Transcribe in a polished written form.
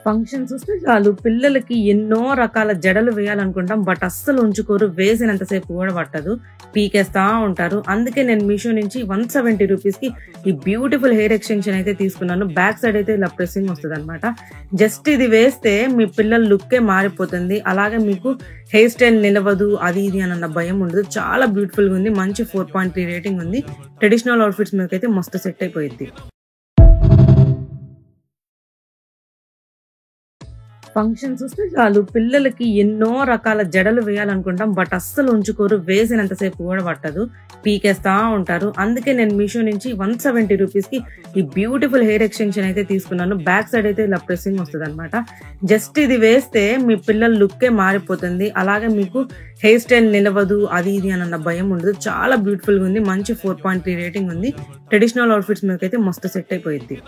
Functions వస్తే చాలు పిల్లలకి ఎన్నో రకాల జడలు వేయాలనుకుంటాం. బట్ అస్సలు ఉంచుకోరు. వేసినంతసేపు కూడా పట్టదు. పీకేస్తా ఉంటారు. అందుకే నేను మీషో నుంచి 170 రూపీస్కి ఈ బ్యూటిఫుల్ హెయిర్ ఎక్స్టెన్షన్ అయితే తీసుకున్నాను. బ్యాక్ సైడ్ అయితే ఇలా ప్రెస్సింగ్ వస్తుంది అనమాట. జస్ట్ ఇది వేస్తే మీ పిల్లల లుక్కే మారిపోతుంది. అలాగే మీకు హెయిర్ స్టైల్ నిలవదు అది ఇది అన్న భయం ఉండదు. చాలా బ్యూటిఫుల్గా ఉంది. మంచి 4.3 రేటింగ్ ఉంది. ట్రెడిషనల్ అవుట్ఫిట్స్ మీదకైతే మస్తు సెట్ అయిపోయింది. ఫంక్షన్స్ వస్తే చాలు పిల్లలకి ఎన్నో రకాల జడలు వేయాలనుకుంటాం. బట్ అస్సలు ఉంచుకోరు. వేసినంతసేపు కూడా పట్టదు. పీకేస్తా ఉంటారు. అందుకే నేను మీషో నుంచి 170 రూపీస్కి ఈ బ్యూటిఫుల్ హెయిర్ ఎక్స్టెన్షన్ అయితే తీసుకున్నాను. బ్యాక్ సైడ్ అయితే ఇలా ప్రెస్సింగ్ వస్తుంది అనమాట. జస్ట్ ఇది వేస్తే మీ పిల్లల లుక్కే మారిపోతుంది. అలాగే మీకు హెయిర్ స్టైల్ నిలవదు అది ఇది అన్న భయం ఉండదు. చాలా బ్యూటిఫుల్గా ఉంది. మంచి 4.3 రేటింగ్ ఉంది. ట్రెడిషనల్ అవుట్ఫిట్స్ మీదకైతే మస్తు సెట్ అయిపోయింది.